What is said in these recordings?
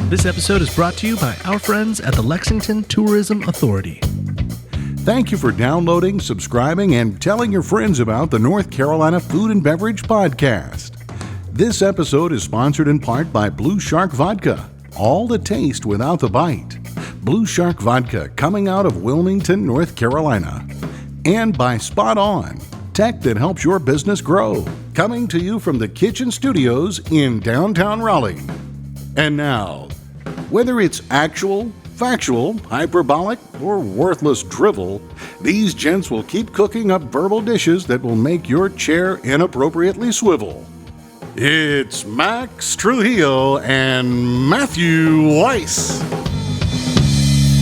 This episode is brought to you by our friends at the Lexington Tourism Authority. Thank you for downloading, subscribing, and telling your friends about the North Carolina Food and Beverage Podcast. This episode is sponsored in part by Blue Shark Vodka, all the taste without the bite. Blue Shark Vodka, coming out of Wilmington, North Carolina. And by Spot On, tech that helps your business grow, coming to you from the Kitchen Studios in downtown Raleigh. And now, whether it's actual, factual, hyperbolic, or worthless drivel, these gents will keep cooking up verbal dishes that will make your chair inappropriately swivel. It's Max Trujillo and Matthew Weiss.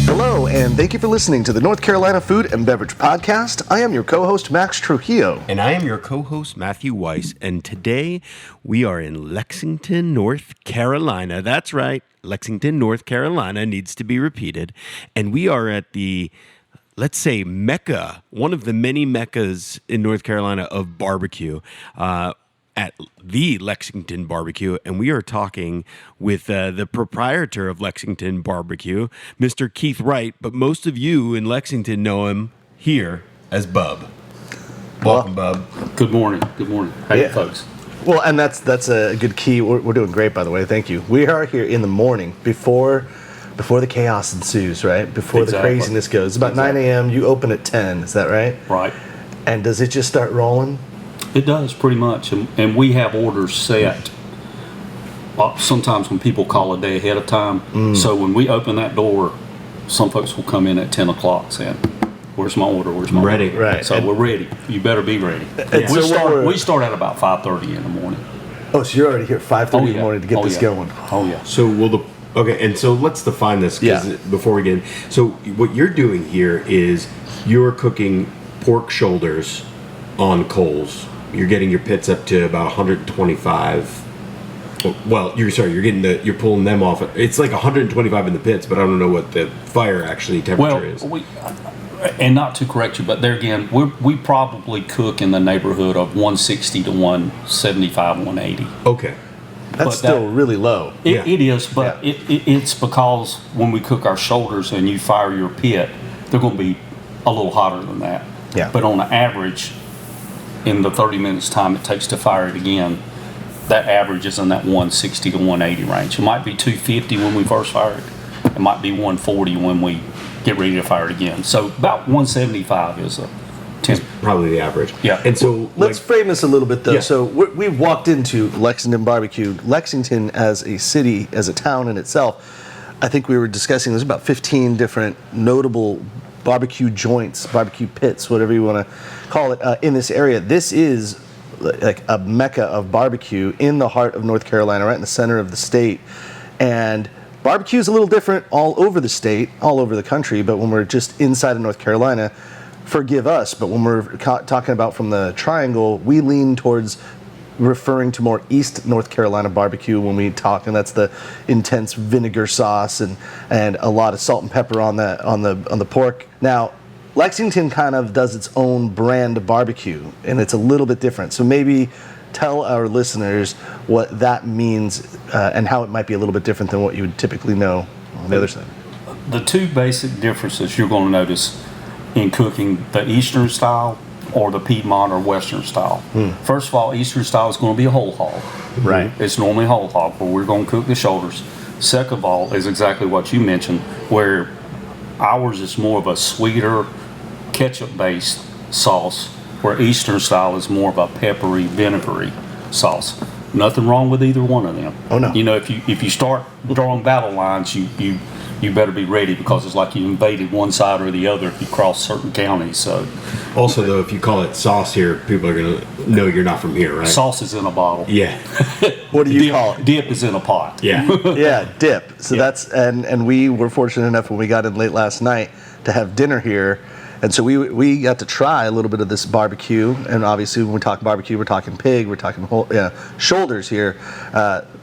Hello, and thank you for listening to the North Carolina Food and Beverage Podcast. I am your co-host, Max Trujillo. And I am your co-host, Matthew Weiss. And today we are in Lexington, North Carolina. That's right. Lexington, North Carolina needs to be repeated. And we are at the, let's say, Mecca, one of the many Meccas in North Carolina of barbecue, at the Lexington BBQ, and we are talking with the proprietor of Lexington BBQ, Mr. Keith Wright, but most of you in Lexington know him here as Bub. Welcome, Bub. Good morning. Good morning. How you folks? Well, and that's a good key. We're doing great, by the way. Thank you. We are here in the morning before the chaos ensues, right? Before the craziness goes. It's about 9 a.m. You open at 10. Is that right? Right. And does it just start rolling? It does, pretty much. And we have orders set sometimes when people call a day ahead of time. So when we open that door, some folks will come in at 10 o'clock saying, where's my order? Where's my Ready. order? Right. So we're ready. You better be ready. Yeah. We start at about 5:30 in the morning. Oh, so you're already here at 5:30 in the morning to get this going. Oh, yeah. So and so let's define this before we get in. So what you're doing here is you're cooking pork shoulders on coals. You're getting your pits up to about 125. Well, you're pulling them off. It's like 125 in the pits, but I don't know what the fire actually temperature is. And not to correct you, but there again, we probably cook in the neighborhood of 160 to 175, 180. Okay. That's still really low. It is, but it's because when we cook our shoulders and you fire your pit, they're going to be a little hotter than that. Yeah. But on an average, in the 30 minutes time it takes to fire it again, that average is in that 160 to 180 range. It might be 250 when we first fire it. It might be 140 when we get ready to fire it again. So about 175 is a temp. Probably the average. Yeah. And so Let's frame this a little bit, though. Yeah. So we've walked into Lexington BBQ. Lexington as a city, as a town in itself, I think we were discussing there's about 15 different notable barbecue joints, barbecue pits, whatever you want to call it, in this area. This is like a mecca of barbecue in the heart of North Carolina, right in the center of the state. And barbecue is a little different all over the state, all over the country, but when we're just inside of North Carolina, forgive us, but when we're talking about from the triangle, we lean towards referring to more East North Carolina barbecue when we talk, and that's the intense vinegar sauce and a lot of salt and pepper on the pork. Now, Lexington kind of does its own brand of barbecue, and it's a little bit different. So maybe tell our listeners what that means and how it might be a little bit different than what you would typically know on the other side. The two basic differences you're going to notice in cooking the Eastern style or the Piedmont or Western style. First of all, Eastern style is going to be a whole hog. Right. It's normally whole hog, where we're going to cook the shoulders. Second of all is exactly what you mentioned, where ours is more of a sweeter, ketchup-based sauce, where Eastern style is more of a peppery, vinegary sauce. Nothing wrong with either one of them. Oh, no. You know, if you start drawing battle lines, you better be ready, because it's like you invaded one side or the other if you cross certain counties. So, also, though, if you call it sauce here, people are going to know you're not from here, right? Sauce is in a bottle. Yeah. What do you call it? Dip is in a pot. Yeah. Yeah, dip. So that's, and we were fortunate enough when we got in late last night to have dinner here. And so we got to try a little bit of this barbecue. And obviously when we talk barbecue, we're talking pig, we're talking shoulders here.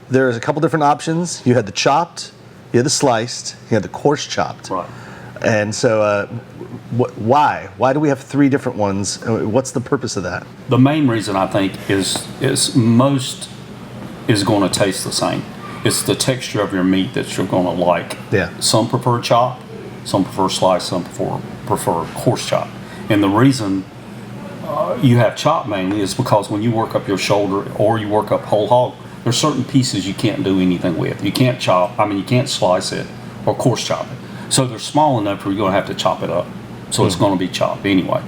There's a couple different options. You had the chopped, you had the sliced, you had the coarse chopped. Right. And so why? Why do we have three different ones? What's the purpose of that? The main reason, I think, is most is going to taste the same. it's the texture of your meat that you're going to like. Yeah. Some prefer chop, some prefer slice, some prefer coarse chop. And the reason you have chop mainly is because when you work up your shoulder or you work up whole hog, there's certain pieces you can't do anything with. You can't you can't slice it or coarse chop it. So they're small enough where you're going to have to chop it up. So it's going to be chopped anyway.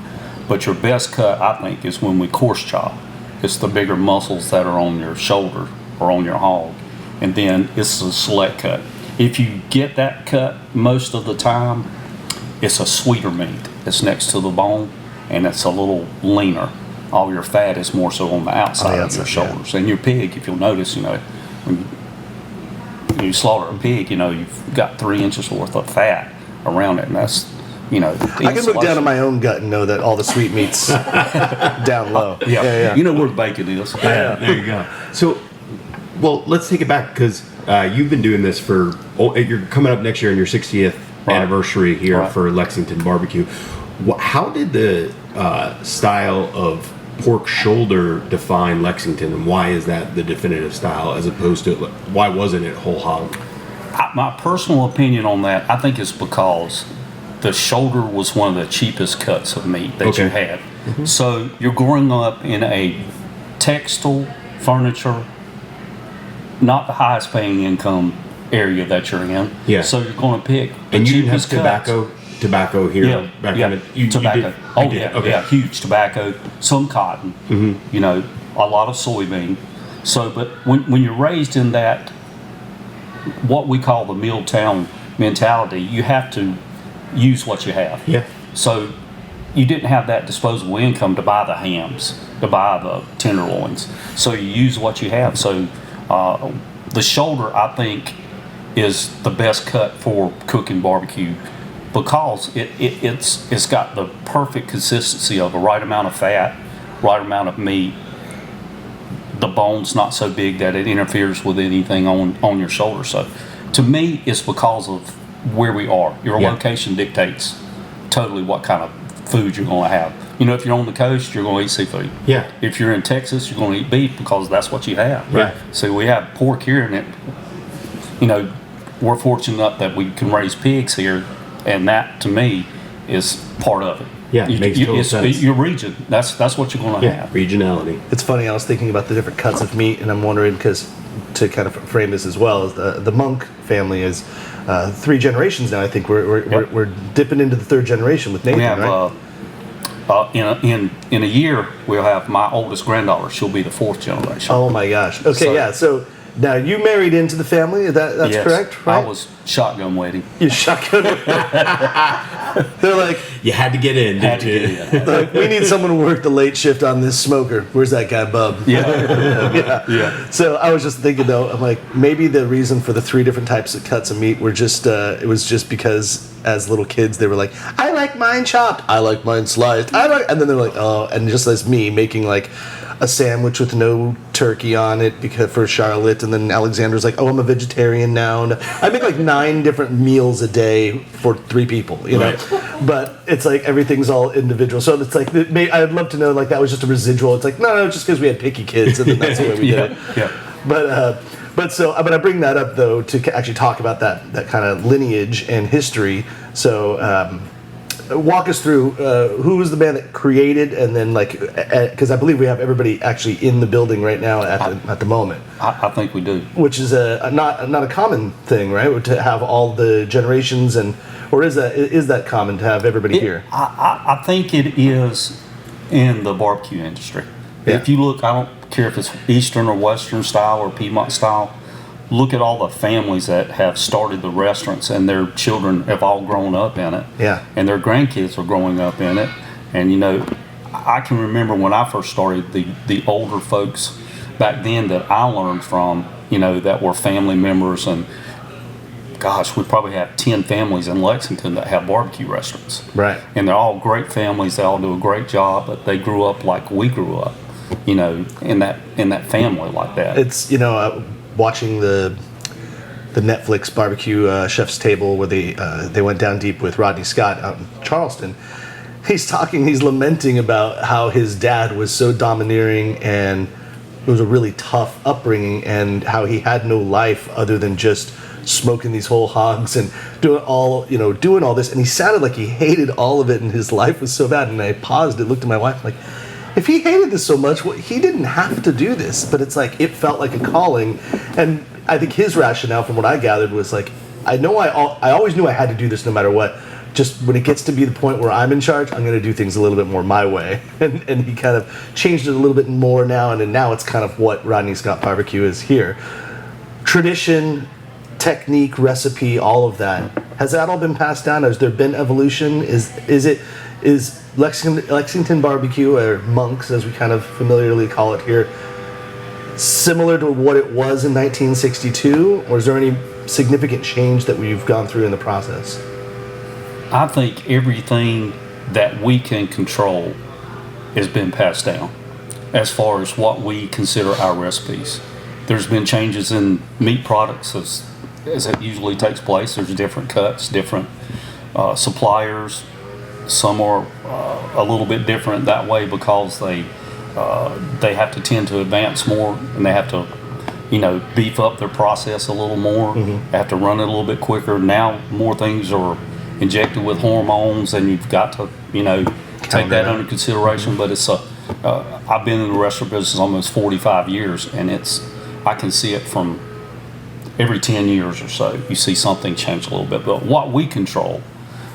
But your best cut, I think, is when we coarse chop. It's the bigger muscles that are on your shoulder or on your hog. And then it's a select cut. If you get that cut most of the time, it's a sweeter meat. It's next to the bone, and it's a little leaner. All your fat is more so on the outside of your shoulders. And your pig, if you'll notice, when you slaughter a pig, you've got 3 inches worth of fat around it, and that's, I can look down at my own gut and know that all the sweet meat's down low. Yeah. You know where the bacon is. Yeah, there you go. So, well, let's take it back because you've been doing this you're coming up next year on your 60th anniversary here for Lexington BBQ. How did the style of pork shoulder define Lexington, and why is that the definitive style as opposed to why wasn't it whole hog? My personal opinion on that, I think, is because the shoulder was one of the cheapest cuts of meat that you had. Mm-hmm. So you're growing up in a textile, furniture, not the highest paying income area that you're in. Yeah. So you're going to pick the and you didn't have cheapest tobacco here. Tobacco. Okay. Huge tobacco, some cotton, a lot of soybean. So, but when you're raised in that, what we call the Milltown mentality, you have to use what you have. Yeah. So you didn't have that disposable income to buy the hams, to buy the tenderloins. So you use what you have. So the shoulder, I think, is the best cut for cooking barbecue because it's got the perfect consistency of the right amount of fat, right amount of meat. The bone's not so big that it interferes with anything on your shoulder. So to me, it's because of where we are. Your location dictates totally what kind of food you're going to have. If you're on the coast, you're going to eat seafood. Yeah. If you're in Texas, you're going to eat beef because that's what you have. Right. So we have pork here, and we're fortunate that we can raise pigs here, and that to me is part of it. Yeah, it makes total sense. Your region, that's what you're going to have. Regionality. It's funny, I was thinking about the different cuts of meat, and I'm wondering, because to kind of frame this as well, is the Monk family is 3 generations now. I think we're dipping into the 3rd generation with Nathan, we have, right? In a year, we'll have my oldest granddaughter. She'll be the 4th generation. Oh my gosh. Okay, so now you married into the family. That's yes, correct, right? I was shotgun wedding. You shotgun. They're like, you had to get in. Had to get in. Like, we need someone to work the late shift on this smoker. Where's that guy, Bub? Yeah. So I was just thinking, though, I'm like, maybe the reason for the 3 different types of cuts of meat were just, it was just because as little kids they were like, I like mine chopped, I like mine sliced, and then they're like, oh, and just as me making like a sandwich with no turkey on it because for Charlotte, and then Alexander's like, oh, I'm a vegetarian now. And I make like 9 different meals a day for 3 people, know. But it's like everything's all individual. So it's like I'd love to know like that was just a residual. It's like no, just because we had picky kids, and then that's the way we did it. Yeah. But I bring that up though to actually talk about that kind of lineage and history. So. Walk us through who was the band that created, and then because I believe we have everybody actually in the building right now at the moment. I think we do. Which is not a common thing, right? To have all the generations, or is that common to have everybody here? I think it is in the barbecue industry. Yeah. If you look, I don't care if it's Eastern or Western style or Piedmont style. Look at all the families that have started the restaurants, and their children have all grown up in it. Yeah. And their grandkids are growing up in it. And I can remember when I first started, the older folks back then that I learned from, that were family members, and gosh, we probably have 10 families in Lexington that have barbecue restaurants. Right. And they're all great families. They all do a great job, but they grew up like we grew up, in that family like that. It's watching the Netflix barbecue chef's table where they went down deep with Rodney Scott out in Charleston. He's lamenting about how his dad was so domineering and it was a really tough upbringing, and how he had no life other than just smoking these whole hogs and doing all this. And he sounded like he hated all of it, and his life was so bad. And I paused and looked at my wife like, if he hated this so much, he didn't have to do this. But it's like, it felt like a calling. And I think his rationale, from what I gathered, was like, I always knew I had to do this no matter what. Just when it gets to be the point where I'm in charge, I'm going to do things a little bit more my way. And he kind of changed it a little bit more now, and now it's kind of what Rodney Scott Barbecue is here. Tradition, technique, recipe, all of that. Has that all been passed down? Has there been evolution? Is Lexington Barbecue, or Monks as we kind of familiarly call it here, similar to what it was in 1962, or is there any significant change that we've gone through in the process? I think everything that we can control has been passed down as far as what we consider our recipes. There's been changes in meat products as it usually takes place. There's different cuts, different suppliers. Some are a little bit different that way because they have to tend to advance more, and they have to beef up their process a little more. Mm-hmm. They have to run it a little bit quicker. Now more things are injected with hormones, and you've got to take that under consideration. But it's I've been in the restaurant business almost 45 years, and I can see it from every 10 years or so. You see something change a little bit. But what we control,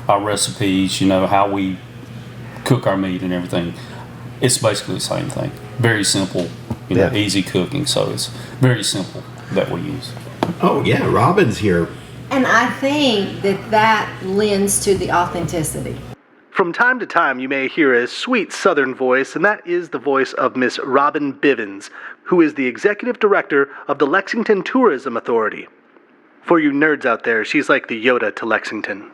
our recipes, how we cook our meat and everything, it's basically the same thing. Very simple, easy cooking. So it's very simple that we use. Oh yeah, Robin's here. And I think that lends to the authenticity. From time to time, you may hear a sweet southern voice, and that is the voice of Miss Robin Bivens, who is the executive director of the Lexington Tourism Authority. For you nerds out there, she's like the Yoda to Lexington.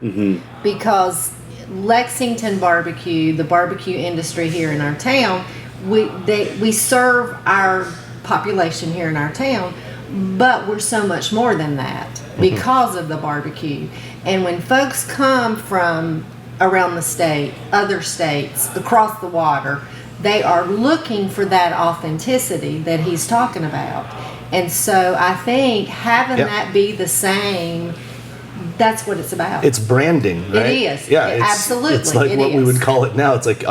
Mm-hmm. Because Lexington barbecue, the barbecue industry here in our town, we serve our population here in our town, but we're so much more than that because of the barbecue. And when folks come from around the state, other states, across the water, they are looking for that authenticity that he's talking about. And so I think having that be the same, that's what it's about. It's branding, right? It is. Yeah, absolutely. It's like what we would call it now. It's like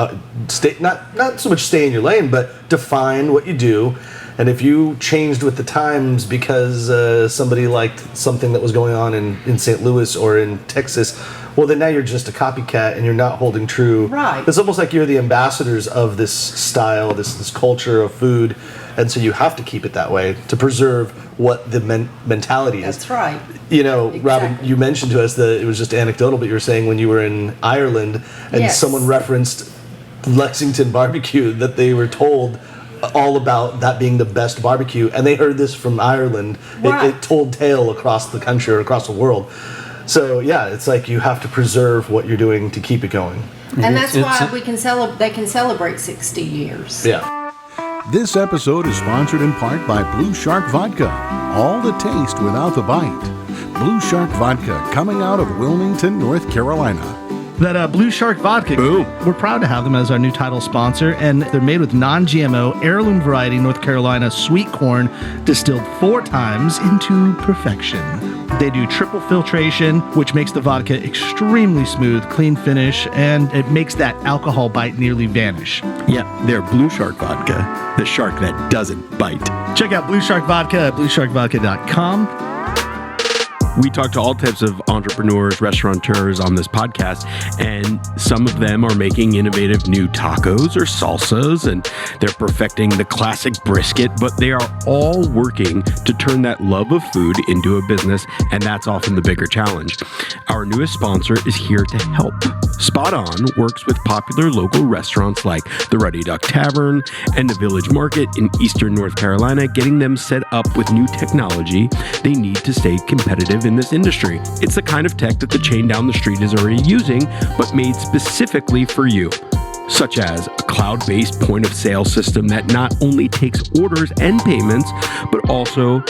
not so much stay in your lane, but define what you do. And if you changed with the times because somebody liked something that was going on in St. Louis or in Texas, well, then now you're just a copycat and you're not holding true. Right. It's almost like you're the ambassadors of this style, this culture of food, and so you have to keep it that way to preserve what the mentality is. That's right. Exactly. Robin, you mentioned to us that it was just anecdotal, but you were saying when you were in Ireland and someone referenced Lexington barbecue that they were told all about that being the best barbecue, and they heard this from Ireland. Right. It told tale across the country or across the world. So yeah, it's like you have to preserve what you're doing to keep it going. And that's why they can celebrate 60 years. Yeah. This episode is sponsored in part by Blue Shark Vodka. All the taste without the bite. Blue Shark Vodka, coming out of Wilmington, North Carolina. That Blue Shark Vodka, Boom. We're proud to have them as our new title sponsor, and they're made with non-GMO, heirloom variety North Carolina sweet corn, distilled 4 times into perfection. They do triple filtration, which makes the vodka extremely smooth, clean finish, and it makes that alcohol bite nearly vanish. Yeah, they're Blue Shark Vodka, the shark that doesn't bite. Check out Blue Shark Vodka at bluesharkvodka.com. We talk to all types of entrepreneurs, restaurateurs on this podcast, and some of them are making innovative new tacos or salsas, and they're perfecting the classic brisket, but they are all working to turn that love of food into a business, and that's often the bigger challenge. Our newest sponsor is here to help. Spot On works with popular local restaurants like the Ruddy Duck Tavern and the Village Market in eastern North Carolina, getting them set up with new technology they need to stay competitive in this industry. It's the kind of tech that the chain down the street is already using, but made specifically for you, such as a cloud-based point-of-sale system that not only takes orders and payments, but also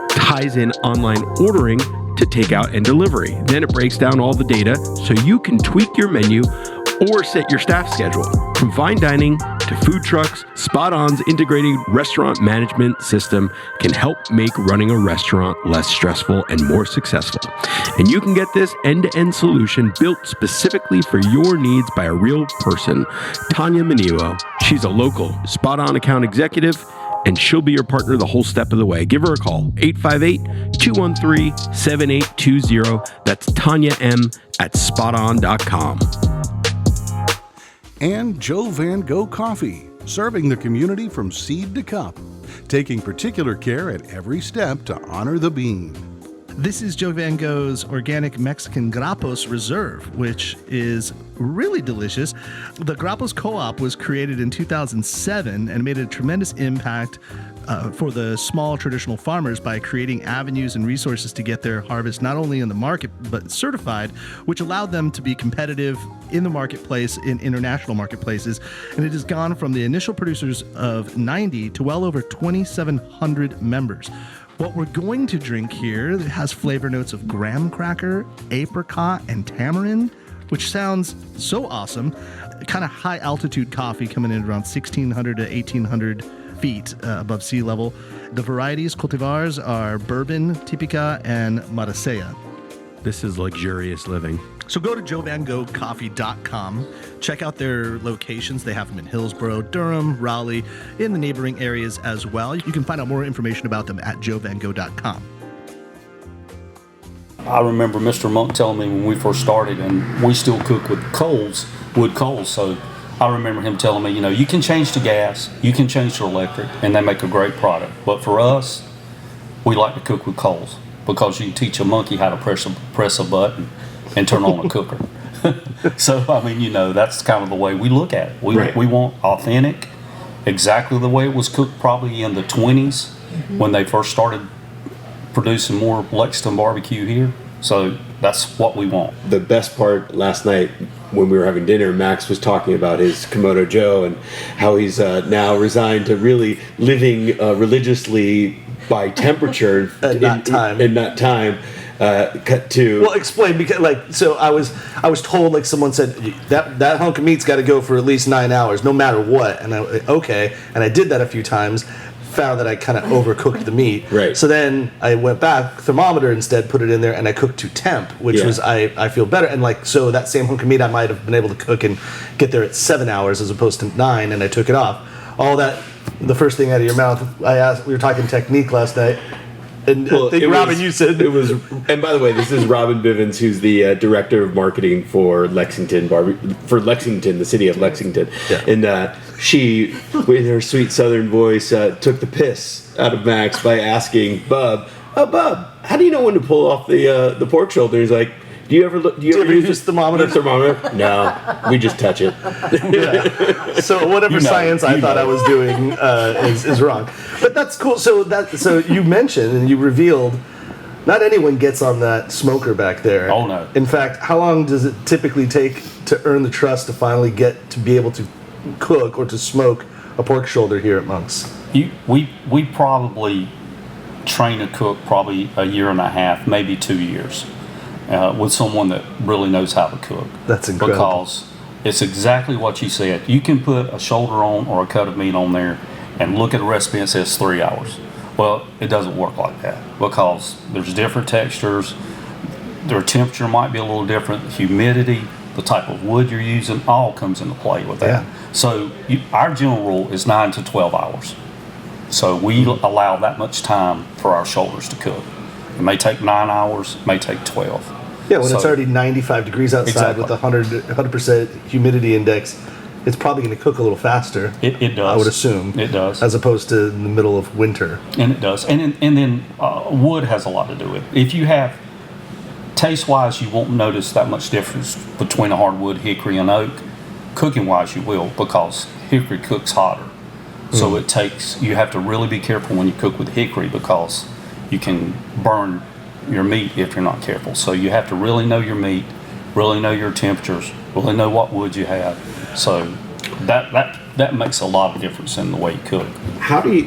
ties in online ordering to takeout and delivery. Then it breaks down all the data so you can tweak your menu or set your staff schedule. From fine dining to food trucks, Spot On's integrated restaurant management system can help make running a restaurant less stressful and more successful. And you can get this end-to-end solution built specifically for your needs by a real person, Tanya Manilo. She's a local Spot On account executive, and she'll be your partner the whole step of the way. Give her a call, 858-213-7820. That's Tanya M. at spoton.com. And Joe Van Gogh Coffee, serving the community from seed to cup, taking particular care at every step to honor the bean. This is Joe Van Gogh's organic Mexican Grappos Reserve, which is really delicious. The Grappos Co-op was created in 2007 and made a tremendous impact for the small traditional farmers by creating avenues and resources to get their harvest not only in the market but certified, which allowed them to be competitive in the marketplace, in international marketplaces. And it has gone from the initial producers of 90 to well over 2,700 members. What we're going to drink here has flavor notes of graham cracker, apricot, and tamarind, which sounds so awesome. Kind of high altitude coffee coming in around 1,600 to 1,800 feet above sea level. The varieties, cultivars, are bourbon, typica, and maracea. This is luxurious living. So go to joevangoghcoffee.com. Check out their locations. They have them in Hillsborough, Durham, Raleigh, in the neighboring areas as well. You can find out more information about them at joevangough.com. I remember Mr. Monk telling me when we first started, and we still cook with wood coals, so I remember him telling me, you can change to gas, you can change to electric, and they make a great product. But for us, we like to cook with coals because you can teach a monkey how to press a button and turn on a cooker. So, that's kind of the way we look at it. We want authentic, exactly the way it was cooked probably in the 20s when they first started producing more Lexington barbecue here. So that's what we want. The best part last night when we were having dinner, Max was talking about his Komodo Joe and how he's now resigned to really living religiously by temperature and not time. Cut to Well, explain, because so I was told, someone said that hunk of meat's got to go for at least 9 hours, no matter what. And and I did that a few times. Found that I kind of overcooked the meat. Right. So then I went back, thermometer instead, put it in there, and I cooked to temp, which was I feel better. And so that same hunk of meat I might have been able to cook and get there at 7 hours as opposed to 9, and I took it off. All that, the first thing out of your mouth. We were talking technique last night. And I think, Robin, you said it was. And by the way, this is Robin Bivens, who's the director of marketing for Lexington, the city of Lexington. Yeah. And she, with her sweet Southern voice, took the piss out of Max by asking Bub, how do you know when to pull off the pork shoulder? He's like, Do you ever use this thermometer? No, we just touch it. Yeah. So whatever science I thought I was doing is wrong. But that's cool. So you mentioned and you revealed not anyone gets on that smoker back there. Oh no. In fact, how long does it typically take to earn the trust to finally get to be able to cook or to smoke a pork shoulder here at Monks? We probably train a cook probably a year and a half, maybe 2 years. With someone that really knows how to cook. That's incredible. Because it's exactly what you said. You can put a shoulder on or a cut of meat on there and look at a recipe and it says 3 hours. Well, it doesn't work like that because there's different textures. Their temperature might be a little different. Humidity, the type of wood you're using, all comes into play with that. Yeah. So our general rule is 9 to 12 hours. So we allow that much time for our shoulders to cook. It may take 9 hours, it may take 12. Yeah, when it's already 95 degrees outside with a 100% humidity index, it's probably going to cook a little faster. It does. I would assume. It does. As opposed to in the middle of winter. And it does. And then wood has a lot to do with it. If you have, taste-wise, you won't notice that much difference between a hardwood, hickory, and oak. Cooking-wise, you will because hickory cooks hotter. So you have to really be careful when you cook with hickory because you can burn your meat if you're not careful. So you have to really know your meat, really know your temperatures, really know what wood you have. So that makes a lot of difference in the way you cook.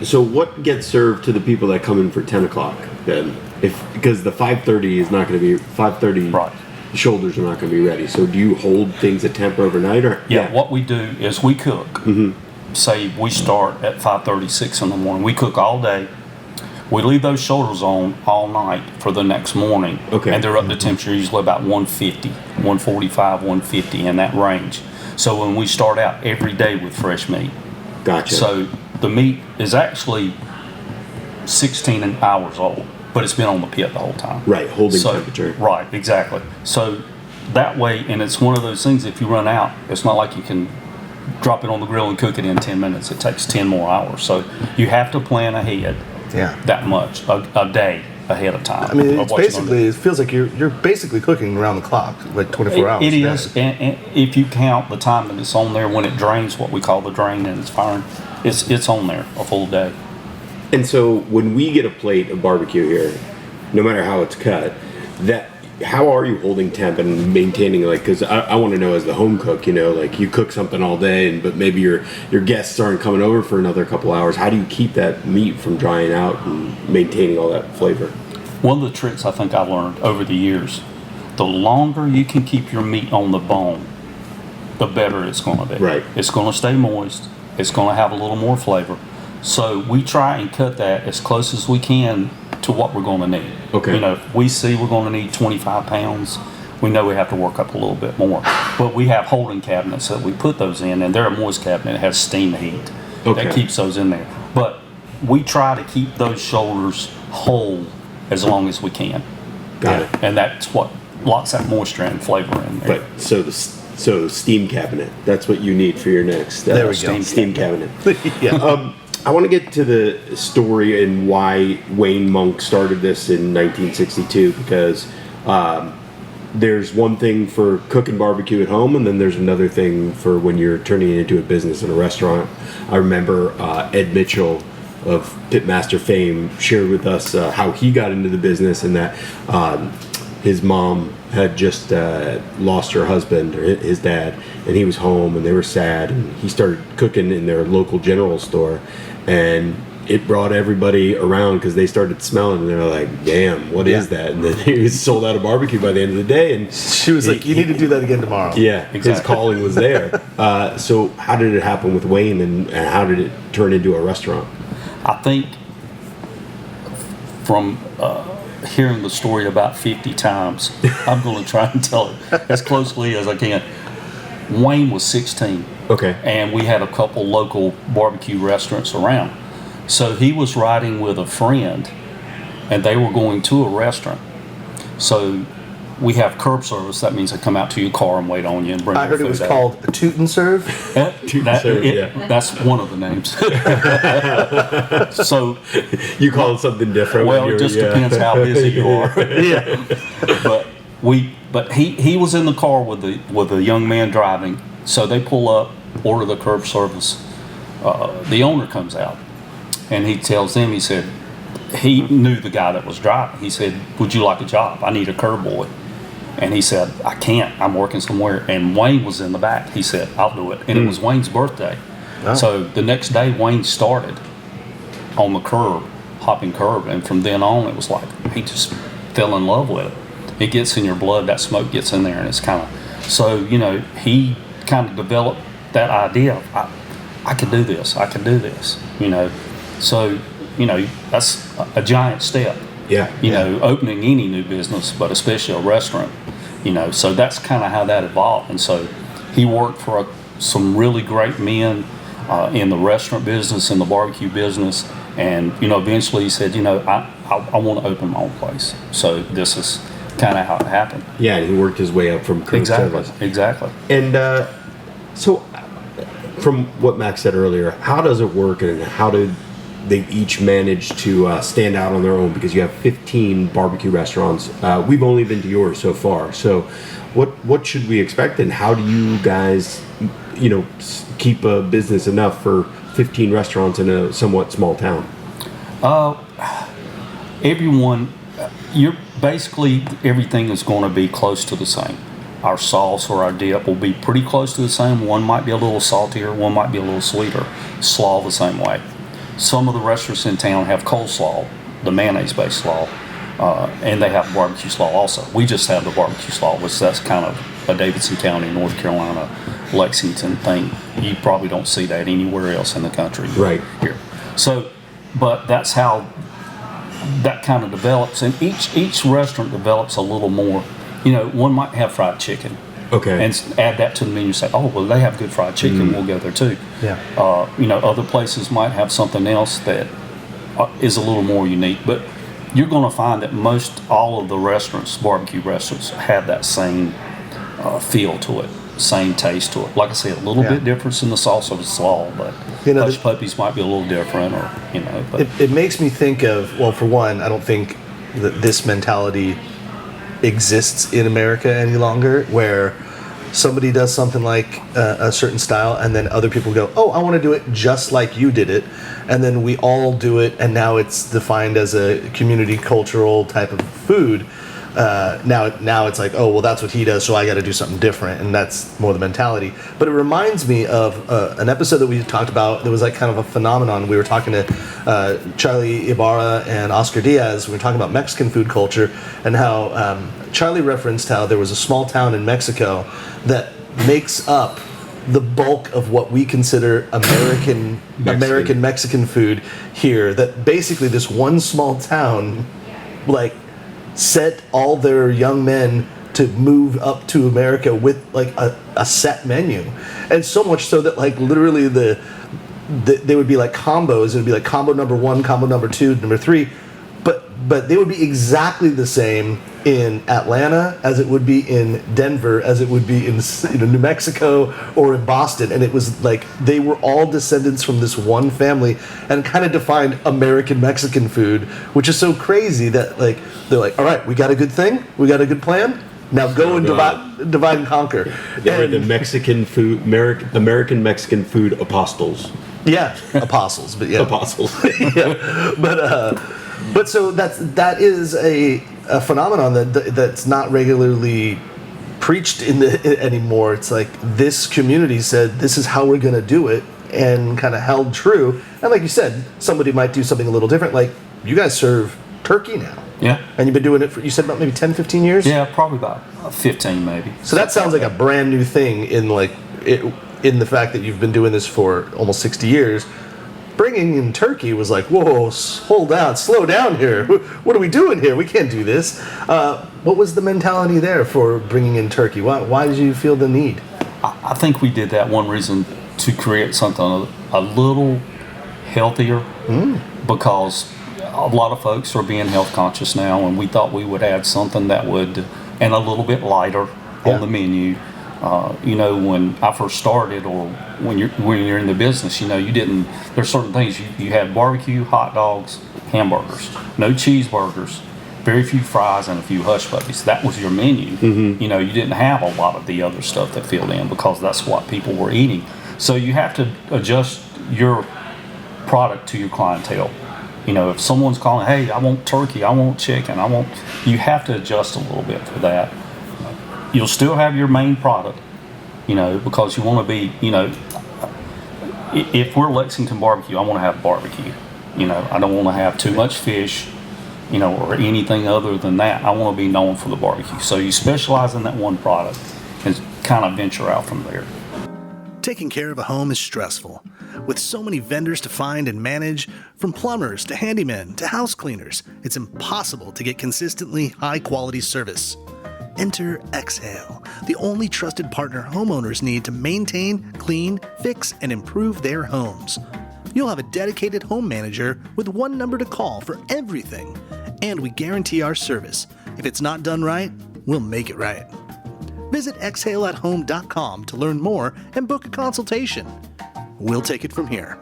So what gets served to the people that come in for 10 o'clock then? Because the 5:30 is not going to be 5:30. Right. Shoulders are not going to be ready. So do you hold things at temp overnight or? Yeah. What we do is we cook. say we start at 5:36 in the morning. We cook all day. We leave those shoulders on all night for the next morning. Okay. And they're up to temperature usually about 150, 145, 150 in that range. So when we start out every day with fresh meat. Gotcha. So the meat is actually 16 hours old, but it's been on the pit the whole time. Right, holding temperature. Right, exactly. So that way, and it's one of those things, if you run out, it's not like you can drop it on the grill and cook it in 10 minutes. It takes 10 more hours. So you have to plan ahead that much, a day ahead of time. I mean, it's basically, it feels like you're basically cooking around the clock, like 24 hours. It is, and if you count the time that it's on there when it drains, what we call the drain, and it's firing, it's on there a full day. And so when we get a plate of barbecue here, no matter how it's cut, how are you holding temp and maintaining, like, because I want to know as the home cook, you know, like you cook something all day, but maybe your guests aren't coming over for another couple hours. How do you keep that meat from drying out and maintaining all that flavor? One of the tricks I think I learned over the years, the longer you can keep your meat on the bone, the better it's going to be. Right. It's going to stay moist. It's going to have a little more flavor. So we try and cut that as close as we can to what we're going to need. Okay. You know, if we see we're going to need 25 pounds, we know we have to work up a little bit more. But we have holding cabinets that we put those in, and they're a moist cabinet. It has steam heat that keeps those in there. But we try to keep those shoulders whole as long as we can. Got it. And that's what locks that moisture and flavor in there. But so steam cabinet, that's what you need for your next there we go. steam cabinet. Yeah. I want to get to the story and why Wayne Monk started this in 1962, because there's one thing for cooking barbecue at home, and then there's another thing for when you're turning it into a business in a restaurant. I remember Ed Mitchell of Pitmaster fame shared with us how he got into the business, and that his mom had just lost her husband, or his dad, and he was home and they were sad, and he started cooking in their local general store, and it brought everybody around because they started smelling, and they were like, damn, what is that? And then he was sold out of barbecue by the end of the day, and she was like, you need to do that again tomorrow. Yeah, his calling was there. So how did it happen with Wayne, and how did it turn into a restaurant? I think from hearing the story about 50 times, I'm going to try and tell it as closely as I can. Wayne was 16. Okay. And we had a couple local barbecue restaurants around. So he was riding with a friend, and they were going to a restaurant. So we have curb service. That means they come out to your car and wait on you and bring I heard it was called a toot and serve. That's one of the names. So you call it something different. Well, it just depends how busy you are. Yeah. But he was in the car with the young man driving. So they pull up, order the curb service. The owner comes out, and he tells them, he said, he knew the guy that was driving. He said, would you like a job? I need a curb boy. And he said, I can't. I'm working somewhere. And Wayne was in the back. He said, I'll do it. And it was Wayne's birthday. Oh. So the next day, Wayne started on the curb, hopping curb. And from then on, it was like he just fell in love with it. It gets in your blood. That smoke gets in there. And it's kind of, so, you know, he kind of developed that idea of, I can do this. I can do this, you know. So, you know, that's a giant step. Yeah. You know, opening any new business, but especially a restaurant, you know. So that's kind of how that evolved. And so he worked for some really great men in the restaurant business, in the barbecue business. And, you know, eventually he said, you know, I want to open my own place. So this is kind of how it happened. Yeah, and he worked his way up from cook service. Exactly. And so from what Max said earlier, how does it work, and how did they each manage to stand out on their own? Because you have 15 barbecue restaurants. We've only been to yours so far. So what should we expect, and how do you guys, you know, keep a business enough for 15 restaurants in a somewhat small town? You're basically, everything is going to be close to the same. Our sauce or our dip will be pretty close to the same. One might be a little saltier, one might be a little sweeter. Slaw the same way. Some of the restaurants in town have coleslaw, the mayonnaise-based slaw, and they have barbecue slaw also. We just have the barbecue slaw, which that's kind of a Davidson County, North Carolina Lexington thing. You probably don't see that anywhere else in the country. Right. Here. So, but that's how that kind of develops, and each restaurant develops a little more. You know, one might have fried chicken. Okay. And add that to the menu and say, oh, well, they have good fried chicken. We'll go there too. Yeah. You know, other places might have something else that is a little more unique. But you're going to find that most all of the restaurants, barbecue restaurants, have that same feel to it, same taste to it. Like I said, a little bit difference in the sauce of the slaw, but hush puppies might be a little different, or you know. But it makes me think of, well, for one, I don't think that this mentality exists in America any longer, where somebody does something like a certain style and then other people go, oh, I want to do it just like you did it, and then we all do it, and now it's defined as a community cultural type of food. Now it's like, oh, well, that's what he does, so I got to do something different, and that's more the mentality. But it reminds me of an episode that we talked about. There was like kind of a phenomenon. We were talking to Charlie Ibarra and Oscar Diaz. We were talking about Mexican food culture, and how Charlie referenced how there was a small town in Mexico that makes up the bulk of what we consider American Mexican food here. That basically this one small town, like, set all their young men to move up to America with like a set menu, and so much so that like literally they would be like combos. It would be like combo number 1, combo number 2, number 3, but they would be exactly the same in Atlanta as it would be in Denver, as it would be in New Mexico or in Boston. And it was like they were all descendants from this one family, and kind of defined American Mexican food, which is so crazy that like they're like, all right, we got a good thing, we got a good plan, now go and divide and conquer. They were the Mexican food, American Mexican food apostles. Yeah, apostles, but yeah, apostles. Yeah, but so that is a phenomenon that's not regularly preached anymore. It's like this community said, this is how we're going to do it, and kind of held true. And like you said, somebody might do something a little different. Like you guys serve turkey now. yeah. And you've been doing it for, you said, about maybe 10, 15 years? Yeah, probably about 15 maybe. So that sounds like a brand new thing in in the fact that you've been doing this for almost 60 years. Bringing in turkey was like, whoa, hold down, slow down here. What are we doing here? We can't do this. What was the mentality there for bringing in turkey? Why did you feel the need? I think we did that one reason to create something a little healthier, because a lot of folks are being health conscious now, and we thought we would add something that would, and a little bit lighter on the menu. You know, when I first started, or when you're in the business, you know, there's certain things you had: barbecue, hot dogs, hamburgers, no cheeseburgers, very few fries, and a few hush puppies. That was your menu. You know, you didn't have a lot of the other stuff that filled in, because that's what people were eating. So you have to adjust your product to your clientele. You know, if someone's calling, hey, I want turkey, I want chicken, you have to adjust a little bit for that. You'll still have your main product, you know, because you want to be, you know, if we're Lexington BBQ, I want to have barbecue. You know, I don't want to have too much fish, you know, or anything other than that. I want to be known for the barbecue. So you specialize in that one product and kind of venture out from there. Taking care of a home is stressful. With so many vendors to find and manage, from plumbers to handymen to house cleaners, it's impossible to get consistently high-quality service. Enter Exhale, the only trusted partner homeowners need to maintain, clean, fix, and improve their homes. You'll have a dedicated home manager with one number to call for everything. And we guarantee our service. If it's not done right, we'll make it right. Visit exhaleathome.com to learn more and book a consultation. We'll take it from here.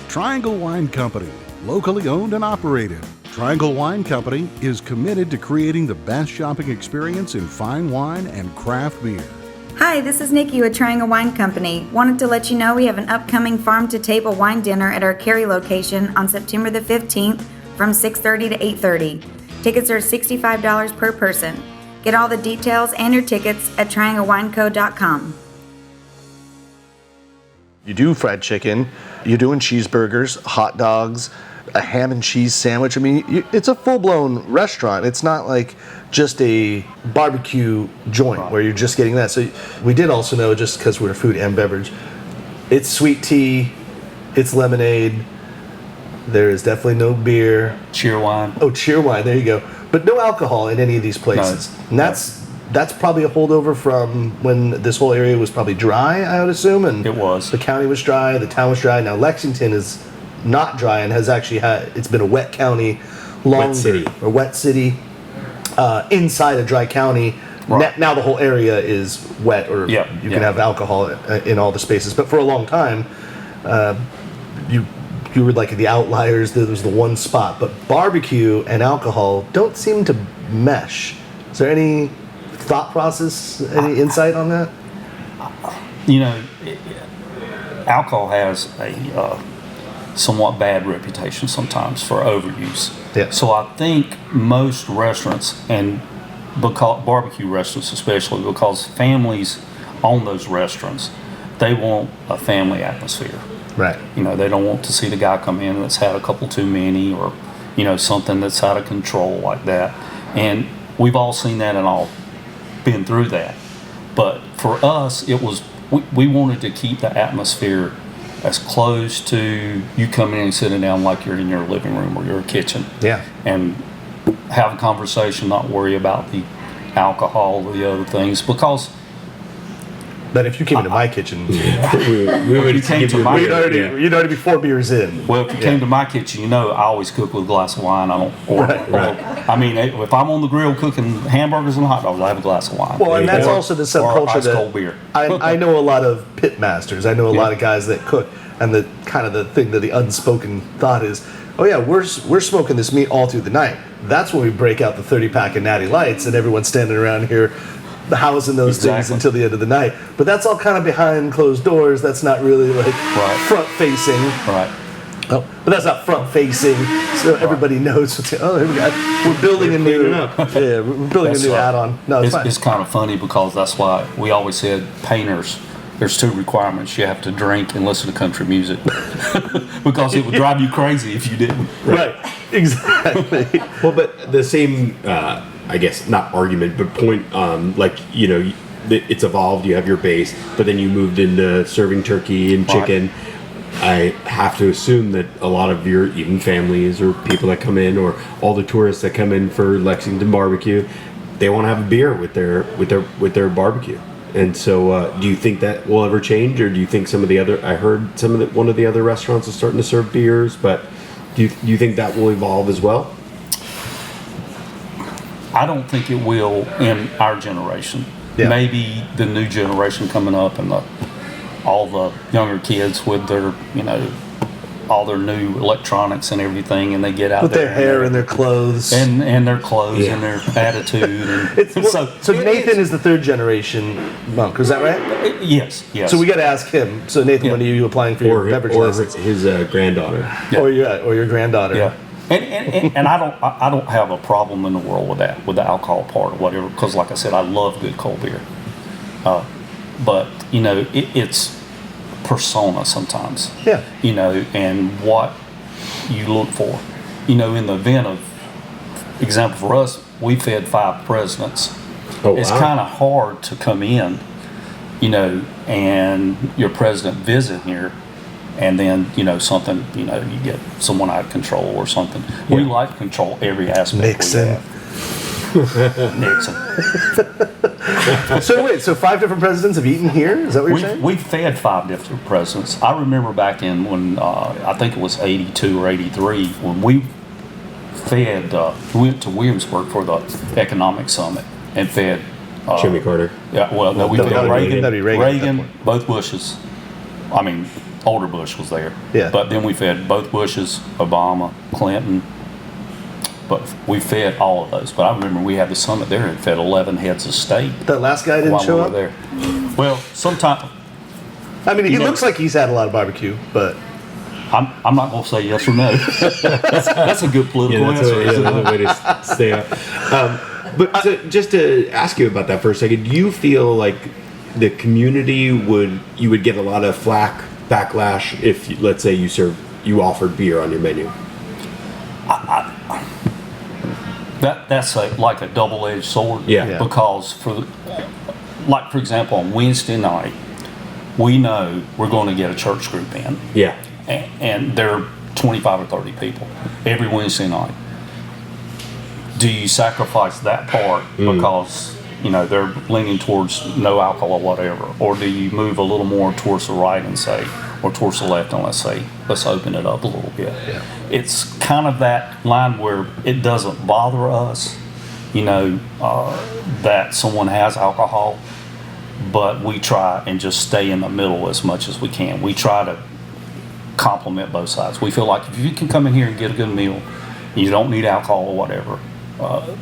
Triangle Wine Company, locally owned and operated. Triangle Wine Company is committed to creating the best shopping experience in fine wine and craft beer. Hi, this is Nikki with Triangle Wine Company. Wanted to let you know we have an upcoming farm-to-table wine dinner at our Cary location on September the 15th from 6:30 to 8:30. Tickets are $65 per person. Get all the details and your tickets at trianglewineco.com. You do fried chicken, you're doing cheeseburgers, hot dogs. a ham and cheese sandwich. I mean, it's a full-blown restaurant. It's not like just a barbecue joint where you're just getting that. So we did also know, just because we're food and beverage, it's sweet tea, it's lemonade. There is definitely no beer. Cheer wine. Oh, cheer wine. There you go. But no alcohol in any of these places. No, and that's probably a holdover from when this whole area was probably dry, I would assume. And it was. The county was dry. The town was dry. Now Lexington is not dry and has actually it's been a wet county longer. Wet city inside a dry county. Right. Now the whole area is wet, or you can have alcohol in all the spaces. But for a long time, you were like the outliers. There was the one spot. But barbecue and alcohol don't seem to mesh. Is there any thought process, any insight on that? You know, alcohol has a somewhat bad reputation sometimes for overuse. Yeah. So I think most restaurants, and because barbecue restaurants especially, because families own those restaurants, they want a family atmosphere. Right. You know, they don't want to see the guy come in that's had a couple too many, or, you know, something that's out of control like that. And we've all seen that and all been through that. But for us, it was, we wanted to keep the atmosphere as close to you coming in and sitting down like you're in your living room or your kitchen. Yeah. And have a conversation, not worry about the alcohol or the other things, because but if you came into my kitchen, we would give you you'd already be 4 beers in. Well, if you came to my kitchen, you know I always cook with a glass of wine. I don't order. Right. I mean, if I'm on the grill cooking hamburgers and hot dogs, I have a glass of wine. Well, and that's also the subculture ice that cold beer. I know a lot of pit masters. I know a lot of guys that cook, and the kind of the thing that the unspoken thought is, oh yeah, we're smoking this meat all through the night. That's when we break out the 30-pack of Natty Lights, and everyone's standing around here housing those things until the end of the night. But that's all kind of behind closed doors. That's not really like front facing. Right. Oh, but that's not front facing, so everybody knows what's. Oh, here we go. We're building a new. Yeah, we're building a new add-on. No, it's kind of funny because that's why we always said painters. There's 2 requirements. You have to drink and listen to country music because it would drive you crazy if you didn't. Right. Exactly. Well, but the same, I guess, not argument, but point, like, you know, it's evolved. You have your base, but then you moved into serving turkey and chicken. I have to assume that a lot of your even families or people that come in, or all the tourists that come in for Lexington barbecue, they want to have a beer with their barbecue. And so, do you think that will ever change, or do you think some of the other? I heard one of the other restaurants is starting to serve beers, but do you think that will evolve as well? I don't think it will in our generation. Yeah. Maybe the new generation coming up and all the younger kids with their, you know, all their new electronics and everything, and they get out with there their hair and their clothes and their clothes and their attitude. And so Nathan is the 3rd generation monk. Is that right? Yes. So we got to ask him. So Nathan, when are you applying for your beverage license? His granddaughter, or your granddaughter. Yeah. And I don't have a problem in the world with that, with the alcohol part or whatever, because like I said, I love good cold beer. But you know, it's persona sometimes. Yeah. You know, and what you look for. You know, in the event of example for us, we fed 5 presidents. It's kind of hard to come in, you know, and your president visit here, and then, you know, something, you know, you get someone out of control or something. We like to control every aspect. Nixon. Nixon. So wait, so 5 different presidents have eaten here? Is that what you're saying? We fed 5 different presidents. I remember back in when, I think it was 82 or 83, when we fed, we went to Williamsburg for the economic summit and fed Jimmy Carter. Yeah, well, no, we fed Reagan, Reagan both Bushes. I mean, older Bush was there. Yeah. But then we fed both Bushes, Obama, Clinton. But we fed all of those. But I remember we had the summit there and fed 11 heads of steak. That last guy didn't show up? There. Well, sometime. I mean, he looks like he's had a lot of barbecue, but I'm not going to say yes or no. that's a good political answer. That's another way to stay up. But just to ask you about that for a second, do you feel like the community you would get a lot of backlash if, let's say, you offered beer on your menu? That's like a double-edged sword. Yeah. Because for example, on Wednesday night, we know we're going to get a church group in. Yeah. And they're 25 or 30 people every Wednesday night. Do you sacrifice that part because they're leaning towards no alcohol or whatever, or do you move a little more towards the right and say, or towards the left and let's open it up a little bit? Yeah. It's kind of that line where it doesn't bother us, that someone has alcohol, but we try and just stay in the middle as much as we can. We try to complement both sides. We feel like if you can come in here and get a good meal, you don't need alcohol or whatever,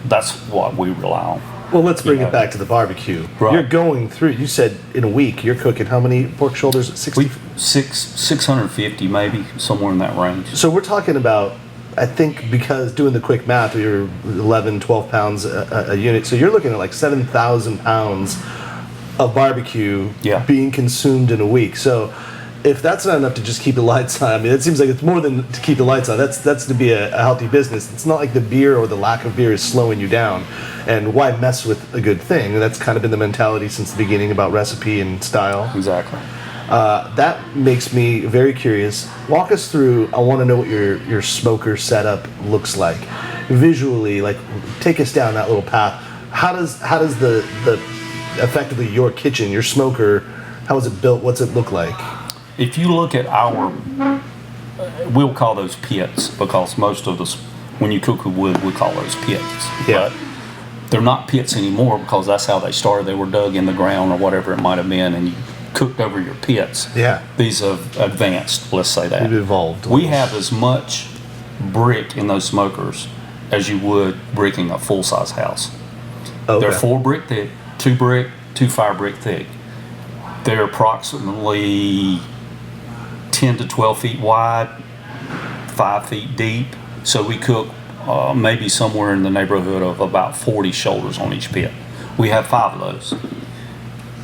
that's what we rely on. Well, let's bring it back to the barbecue. Right. You're going through, you said in a week, you're cooking how many pork shoulders? 60? 650 maybe, somewhere in that range. So we're talking about, I think, because doing the quick math, you're 11, 12 pounds a unit. So you're looking at like 7,000 pounds of barbecue being consumed in a week. So if that's not enough to just keep the lights on, I mean, it seems like it's more than to keep the lights on. That's to be a healthy business. It's not like the beer or the lack of beer is slowing you down. And why mess with a good thing? And that's kind of been the mentality since the beginning about recipe and style. Exactly. That makes me very curious. Walk us through, I want to know what your smoker setup looks like. Visually, like, take us down that little path. How does the effectively your kitchen, your smoker, how is it built? What's it look like? If you look at we'll call those pits, because most of us, when you cook with wood, we call those pits. Yeah. But they're not pits anymore because that's how they started. They were dug in the ground or whatever it might have been, and you cooked over your pits. Yeah. These have advanced, let's say that. They've evolved. We have as much brick in those smokers as you would bricking a full-size house. Okay. They're 4 brick thick, 2 brick, 2 fire brick thick. They're approximately 10 to 12 feet wide, 5 feet deep. So we cook maybe somewhere in the neighborhood of about 40 shoulders on each pit. We have 5 of those.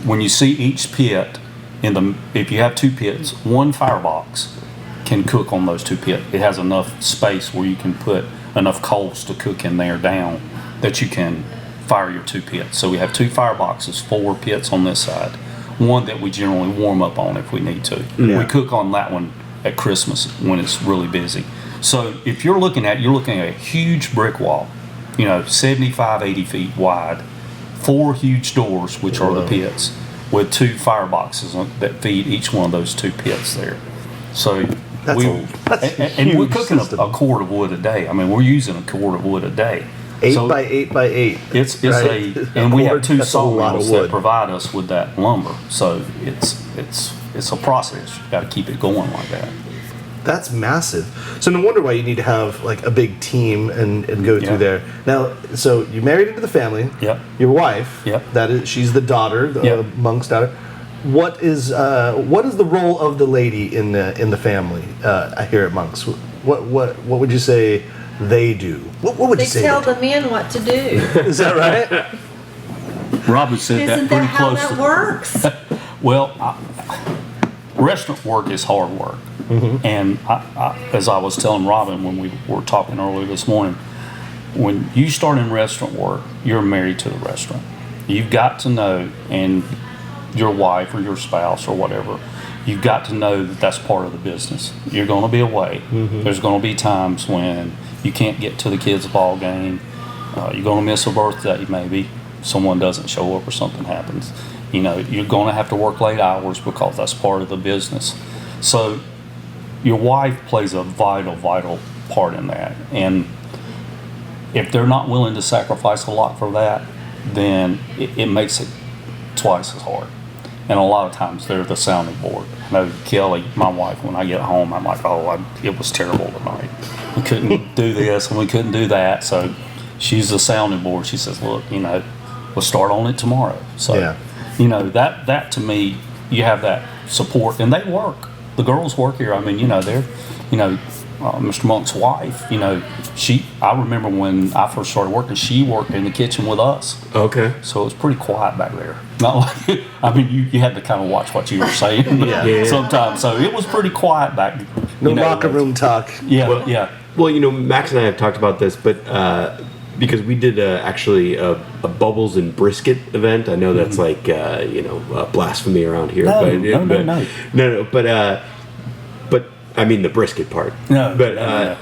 When you see each pit, if you have 2 pits, 1 firebox can cook on those 2 pits. It has enough space where you can put enough coals to cook in there down that you can fire your 2 pits. So we have 2 fireboxes, 4 pits on this side. 1 that we generally warm up on if we need to. Yeah. We cook on that one at Christmas when it's really busy. So if you're looking at a huge brick wall, 75, 80 feet wide, 4 huge doors, which are the pits, with 2 fireboxes that feed each one of those 2 pits there. So we're cooking a quart of wood a day. I mean, we're using a quart of wood a day. 8 by 8 by 8. It's right? And we have 2 That's a lot of sawmills wood. that provide us with that lumber. So it's a process. You got to keep it going like that. That's massive. So no wonder why you need to have like a big team and go through there. Now, so you married into the family. Yep. Your wife. Yep. She's the daughter, the Monk's daughter. What is the role of the lady in the family here at Monks? What would you say they do? What would you say? They tell the men what to do. Is that right? Robin said Isn't that pretty that how close. that works? Well, restaurant work is hard work. Mm-hmm. And I, as I was telling Robin when we were talking earlier this morning, when you start in restaurant work, you're married to the restaurant. You've got to know, and your wife or your spouse or whatever, you've got to know that that's part of the business. You're going to be away. Mm-hmm. There's going to be times when you can't get to the kids' ball game. You're going to miss a birthday maybe. Someone doesn't show up or something happens. You're going to have to work late hours because that's part of the business. So your wife plays a vital part in that. And if they're not willing to sacrifice a lot for that, then it makes it twice as hard. And a lot of times they're the sounding board. I know Kelly, my wife, when I get home, I'm like, it was terrible tonight. We couldn't do this and we couldn't do that. So she's the sounding board. She says, look, we'll start on it tomorrow. So, that to me, you have that support. And they work. The girls work here. I mean, they're, Mr. Monk's wife, I remember when I first started working, she worked in the kitchen with us. Okay. So it was pretty quiet back there. Not like, I mean, you had to kind of watch what you were saying sometimes. So it was pretty quiet back there. No locker room talk. Yeah, Well, Max and I have talked about this, but because we did actually a bubbles and brisket event. I know that's like blasphemy around here. No. But I mean the brisket part. No, but no.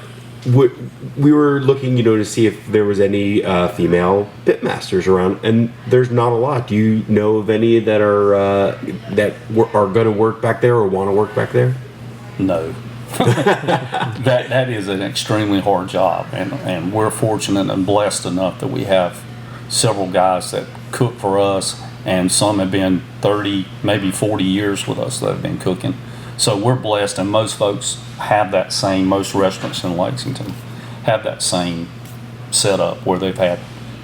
we were looking, to see if there was any female pitmasters around, and there's not a lot. Do you know of any that are going to work back there or want to work back there? No. that is an extremely hard job, and we're fortunate and blessed enough that we have several guys that cook for us, and some have been 30, maybe 40 years with us that have been cooking. So we're blessed, and most folks have that same, most restaurants in Lexington have that same setup where they've had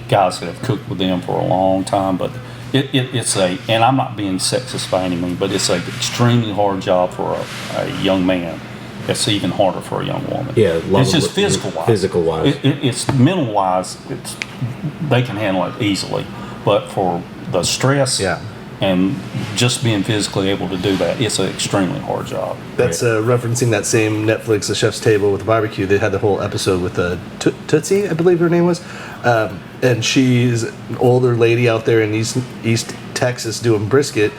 guys that have cooked with them for a long time. But it's and I'm not being sexist by any means, but it's an extremely hard job for a young man. It's even harder for a young woman. Yeah, it's just physical wise. Physical wise, it's mental wise. They can handle it easily, but for the stress and just being physically able to do that, it's an extremely hard job. That's referencing that same Netflix, The Chef's Table with the Barbecue. They had the whole episode with Tootsie, I believe her name was, and she's an older lady out there in East Texas doing brisket.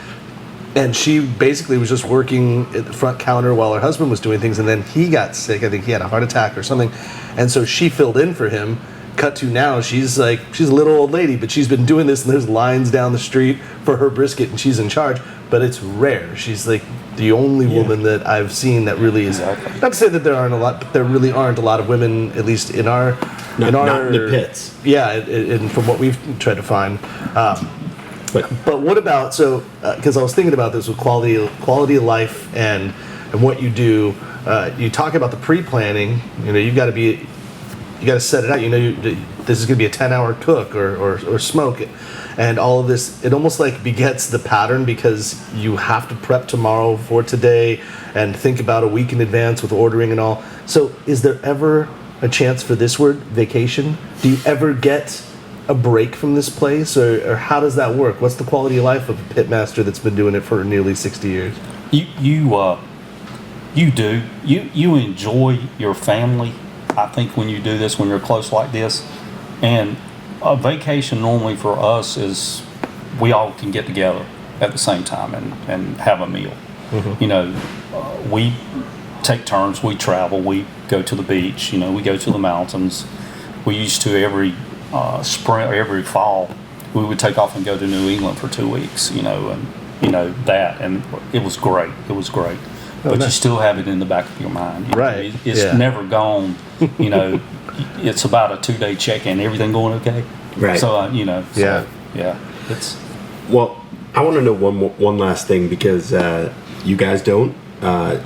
And she basically was just working at the front counter while her husband was doing things, and then he got sick. I think he had a heart attack or something, and so she filled in for him. Cut to now, she's a little old lady, but she's been doing this, and there's lines down the street for her brisket, and she's in charge. But it's rare. She's like the only woman that I've seen that really is. Exactly. Not to say that there aren't a lot, but there really aren't a lot of women, at least in our not in the pits. Yeah, and from what we've tried to find. But what about, because I was thinking about this with quality of life and what you do. You talk about the pre-planning. You got to set it out. This is going to be a 10-hour cook or smoke it, and all of this. It almost like begets the pattern because you have to prep tomorrow for today and think about a week in advance with ordering and all. So, is there ever a chance for this word, vacation? Do you ever get a break from this place, or how does that work? What's the quality of life of a pitmaster that's been doing it for nearly 60 years? You do. You enjoy your family, I think, when you do this, when you're close like this. And a vacation normally for us is we all can get together at the same time and have a meal. Mm-hmm. We take turns, we travel, we go to the beach, we go to the mountains. We used to every spring or every fall, we would take off and go to New England for 2 weeks, and it was great. But you still have it in the back of your mind. Right. It's never gone. It's about a 2-day check-in. Everything going okay? Right. So, Well, I want to know one last thing, because you guys don't.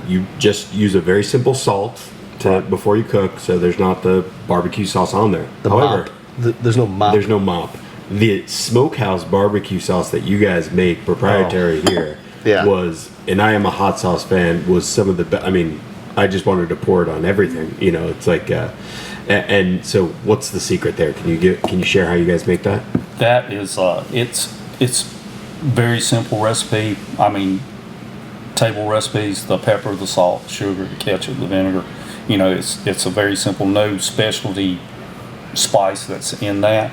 You just use a very simple salt before you cook, so there's not the barbecue sauce on there. However, there's no mop. There's no mop. The smokehouse barbecue sauce that you guys make proprietary here was, and I am a hot sauce fan, was some of the best. I mean, I just wanted to pour it on everything. It's like, and so what's the secret there? Can you share how you guys make that? That is, it's very simple recipe. I mean, table recipes: the pepper, the salt, sugar, the ketchup, the vinegar. It's a very simple, no specialty spice that's in that,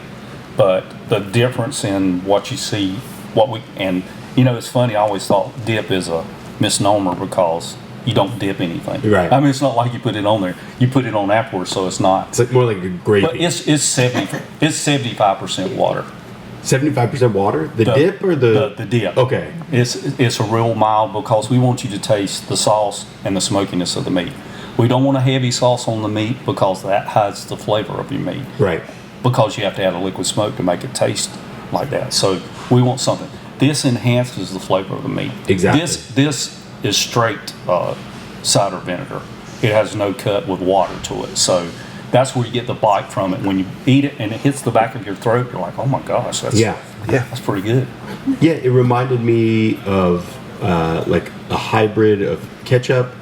but the difference in what you see, it's funny, I always thought dip is a misnomer because you don't dip anything. Right. I mean, it's not like you put it on there. You put it on afterwards, so it's not. It's like more like a gravy. But it's 75% water. 75% water? The dip or the dip? Okay. It's a real mild, because we want you to taste the sauce and the smokiness of the meat. We don't want a heavy sauce on the meat because that hides the flavor of your meat. Right. Because you have to add a liquid smoke to make it taste like that. So we want something. This enhances the flavor of the meat. Exactly. This is straight cider vinegar. It has no cut with water to it. So that's where you get the bite from it. When you eat it and it hits the back of your throat, you're like, oh my gosh, that's pretty good. Yeah, it reminded me of like a hybrid of ketchup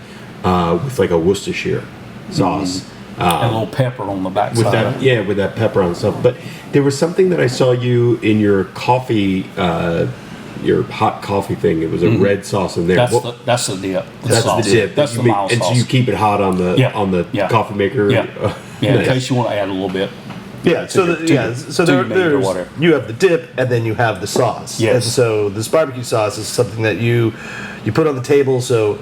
with like a Worcestershire sauce. And a little pepper on the back with side. with that pepper on stuff. But there was something that I saw you in your coffee, your hot coffee thing. It was a red sauce in there. That's the dip. That's the dip. That's the mild sauce. And so you keep it hot on the coffee maker. Yeah. In case you want to add a little bit. Yeah, so there's whatever. you have the dip and then you have the sauce. Yes. And so this barbecue sauce is something that you put on the table. So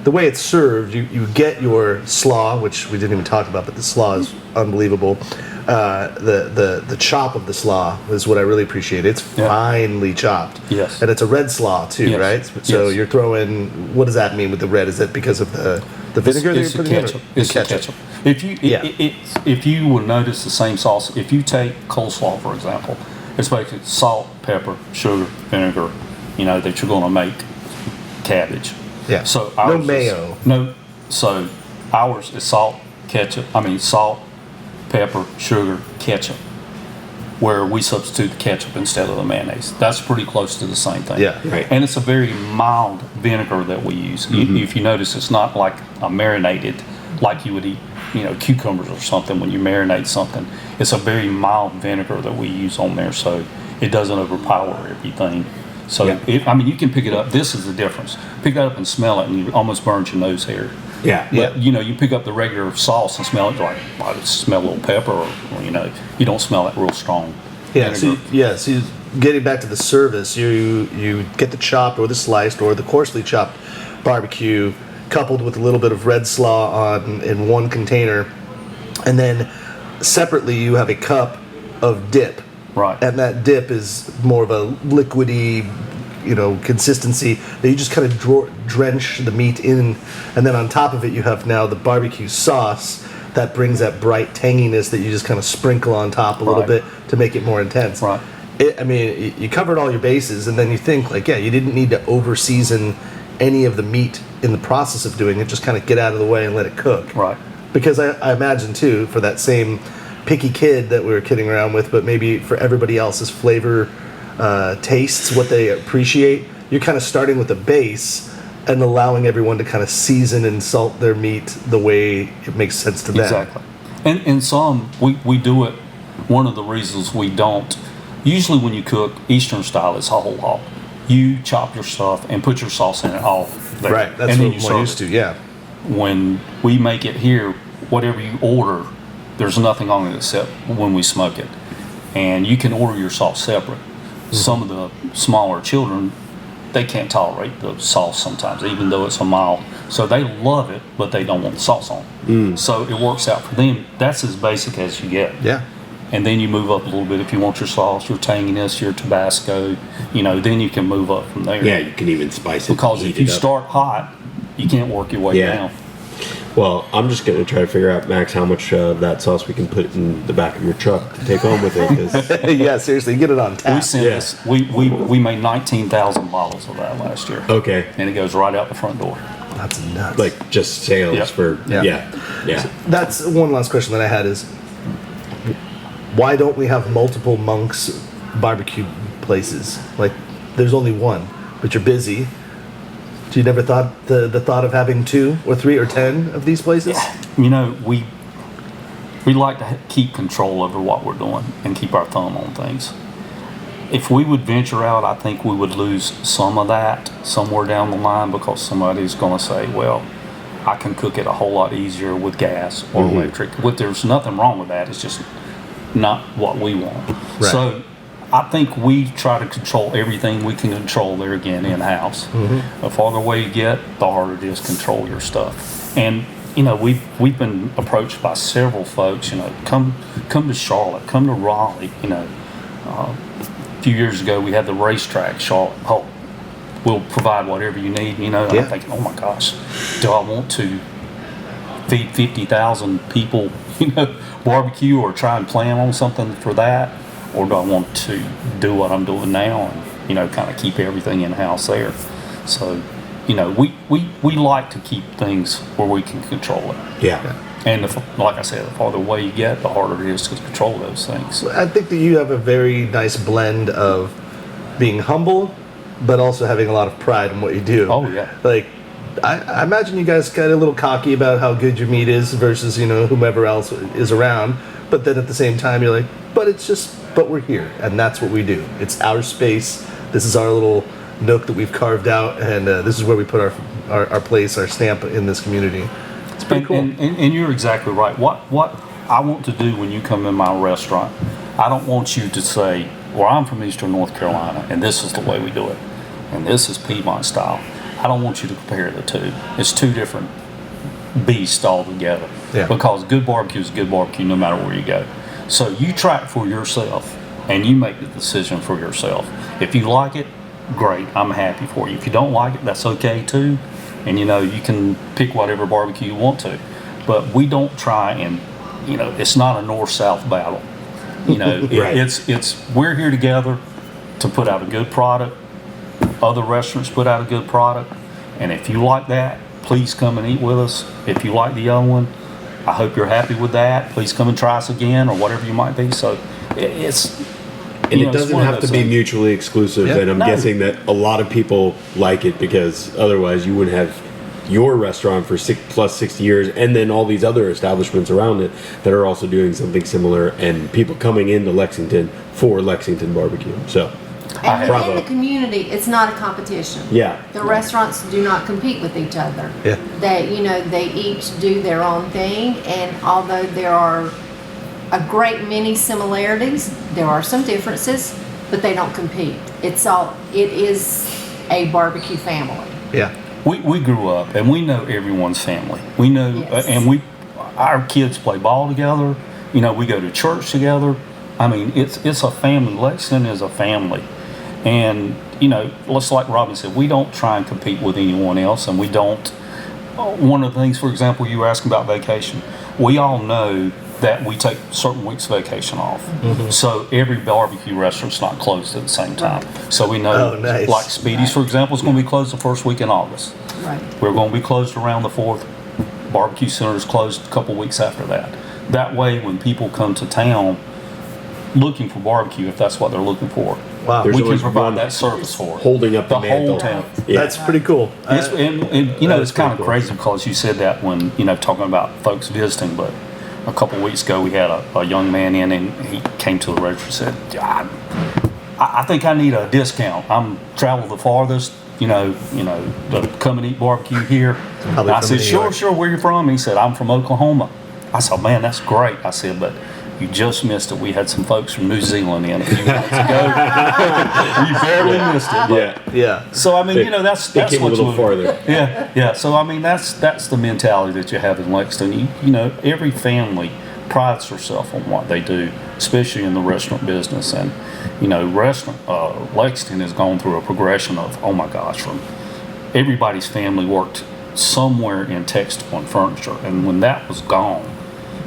the way it's served, you get your slaw, which we didn't even talk about, but the slaw is unbelievable. The chop of the slaw is what I really appreciate. It's finely chopped. Yes. And it's a red slaw too, Yes. right? So Yes. you're throwing. What does that mean with the red? Is it because of the vinegar It's that you're the putting ketchup. in? It's the ketchup. If you will notice the same sauce, if you take coleslaw for example, it's basically salt, pepper, sugar, vinegar, that you're going to make cabbage. Yeah. So No ours is- mayo. So ours is salt, pepper, sugar, ketchup. Where we substitute the ketchup instead of the mayonnaise. That's pretty close to the same thing. Yeah. Right. And it's a very mild vinegar that we use. If you notice, it's not like a marinated, like you would eat, cucumbers or something when you marinate something. It's a very mild vinegar that we use on there, so it doesn't overpower everything. So, you can pick it up. This is the difference. Pick that up and smell it, and you almost burns your nose hair. Yeah. But, you pick up the regular sauce and smell it, like, I just smell a little pepper, or you don't smell that real strong. Yeah. vinegar. So getting back to the service, you get the chopped or the sliced or the coarsely chopped barbecue, coupled with a little bit of red slaw in one container, and then separately you have a cup of dip. Right. And that dip is more of a liquidy, consistency that you just kind of drench the meat in, and then on top of it you have now the barbecue sauce that brings that bright tanginess that you just kind of sprinkle on top a little Right. bit to make it more intense. Right. You covered all your bases, and then you think you didn't need to over season any of the meat in the process of doing it. Just kind of get out of the way and let it cook. Right. Because I imagine too, for that same picky kid that we were kidding around with, but maybe for everybody else's flavor tastes, what they appreciate, you're kind of starting with a base and allowing everyone to kind of season and salt their meat the way it makes sense to them. Exactly. And some, we do it, one of the reasons we don't, usually when you cook Eastern style, it's whole hog. You chop your stuff and put your sauce in it all there. Right, that's and then what you we're serve used it. to, yeah. When we make it here, whatever you order, there's nothing on it except when we smoke it. And you can order your sauce separate. Some of the smaller children, they can't tolerate the sauce sometimes, even though it's a mild. So they love it, but they don't want the sauce on it. So it works out for them. That's as basic as you get. Yeah. And then you move up a little bit if you want your sauce, your tanginess, your Tabasco, then you can move up from there. Yeah, you can even spice it. Because heat if you it up. start hot, you can't work your way Yeah. down. Well, I'm just going to try to figure out, Max, how much of that sauce we can put in the back of your truck to take home with it. 'Cause Yeah, seriously, get it on We tap. sent Yeah. this. We made 19,000 bottles of that last year. okay, And it goes right out the front door. That's nuts. like just sales Yeah. for Yeah. yeah. That's one last question that I had is, why don't we have multiple Monks barbecue places? Like, there's only one, but you're busy. You never thought the thought of having 2 or 3 or 10 of these places? We like to keep control over what we're doing and keep our thumb on things. If we would venture out, I think we would lose some of that somewhere down the line because somebody's going to say, well, I can cook it a whole lot easier with gas or electric. There's nothing wrong with that. It's just not what we want. Right. So I think we try to control everything we can control there again in-house. The farther away you get, the harder it is to control your stuff. And we've been approached by several folks. Come to Charlotte, come to Raleigh. A few years ago we had the racetrack. Charlotte, we'll provide whatever you need. And I'm thinking, oh my gosh, do I want to feed 50,000 people, barbecue or try and plan on something for that, or do I want to do what I'm doing now and kind of keep everything in house there? So. We like to keep things where we can control it. Yeah. And like I said, the farther away you get, the harder it is to control those things. I think that you have a very nice blend of being humble, but also having a lot of pride in what you do. Oh, yeah. Like, I imagine you guys got a little cocky about how good your meat is versus, whomever else is around. But then at the same time, you're like, but we're here, and that's what we do. It's our space. This is our little nook that we've carved out, and this is where we put our place, our stamp in this community. It's pretty cool. And you're exactly right. What I want to do when you come in my restaurant, I don't want you to say, well, I'm from Eastern North Carolina, and this is the way we do it, and this is Piedmont style. I don't want you to compare the two. It's two different beasts altogether. Yeah. Because good barbecue is good barbecue no matter where you go. So you try it for yourself, and you make the decision for yourself. If you like it, great, I'm happy for you. If you don't like it, that's okay too. And you can pick whatever barbecue you want to. But we don't try and, it's not a north-south battle. Right. It's we're here together to put out a good product. Other restaurants put out a good product. And if you like that, please come and eat with us. If you like the other one, I hope you're happy with that. Please come and try us again, or whatever you might be. So it's... And it doesn't have to be mutually exclusive, and I'm guessing that a lot of people like it because otherwise you wouldn't have your restaurant for 60 years and then all these other establishments around it that are also doing something similar and people coming into Lexington for Lexington barbecue. So, And bravo. in the community, it's not a competition. Yeah. The restaurants do not compete with each other. Yeah. They each do their own thing, and although there are a great many similarities, there are some differences, but they don't compete. It is a barbecue family. Yeah. We grew up and we know everyone's family. We know, Yes. and our kids play ball together. We go to church together. I mean, it's a family. Lexington is a family, and just like Robin said, we don't try and compete with anyone else, and we don't. One of the things, for example, you were asking about vacation. We all know that we take certain weeks vacation off. Mm-hmm. So every barbecue restaurant's not closed at the same time. So we know, nice. like Speedy's, for example, is going to be closed the first week in August. Right. We're going to be closed around the 4th. Barbecue Center is closed a couple weeks after that. That way, when people come to town looking for barbecue, if that's what they're looking for, Wow. There's we can always provide one that service for holding up the whole mantle. town. Yeah. That's pretty cool. It's, and That it's is kind of pretty cool. crazy because you said that when, talking about folks visiting, but a couple of weeks ago we had a young man in and he came to the register and said, I think I need a discount. I'm traveled the farthest, to come and eat barbecue here. And I said, sure, where you from? He said, I'm from Oklahoma. I said, man, that's great. I said, but you just missed it. We had some folks from New Zealand in a few months ago. You barely missed it. But, Yeah. So I mean, that's came a what little you- farther. Yeah. So I mean, that's the mentality that you have in Lexington. Every family prides herself on what they do, especially in the restaurant business. And Lexington has gone through a progression of, oh my gosh, from everybody's family worked somewhere in textile and furniture, and when that was gone,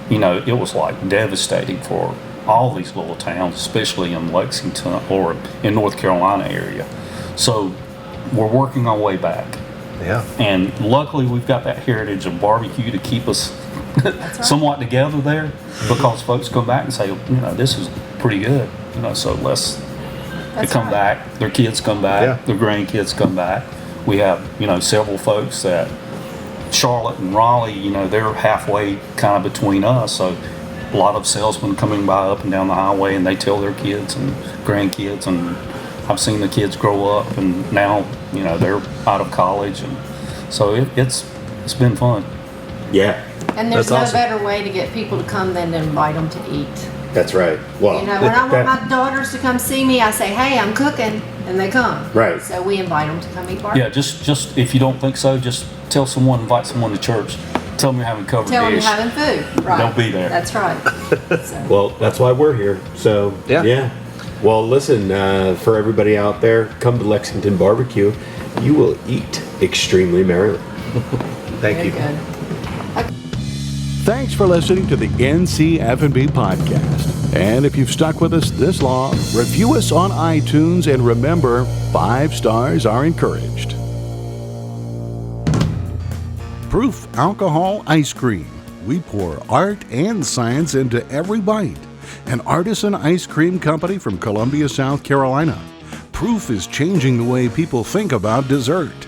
it was like devastating for all these little towns, especially in Lexington or in North Carolina area. So we're working our way back. Yeah. And luckily we've got that heritage of barbecue to keep us somewhat together there, because folks come back and say, this is pretty good. So they come back, their kids come back, their grandkids come back. We have, several folks that Charlotte and Raleigh, they're halfway kind of between us. So a lot of salesmen coming by up and down the highway, and they tell their kids and grandkids, and I've seen the kids grow up, and now, they're out of college, and so it's been fun. Yeah, And there's That's no awesome. better way to get people to come than to invite them to eat. that's right. Well, When I want my daughters to come see me, I say, hey, I'm cooking, and they come. Right. So we invite them to come eat barbecue. Yeah, just if you don't think so, just tell someone, invite someone to church, tell them you're having covered Tell them you're dish. having food. Right. They'll be there. That's right. So, well, that's why we're here. So, Yeah. Well, listen, for everybody out there, come to Lexington Barbecue. You will eat extremely merrily. Thank very you. good. Thanks for listening to the NC F&B podcast. And if you've stuck with us this long, review us on iTunes, and remember, 5 stars are encouraged. Proof Alcohol Ice Cream. We pour art and science into every bite. An artisan ice cream company from Columbia, South Carolina. Proof is changing the way people think about dessert.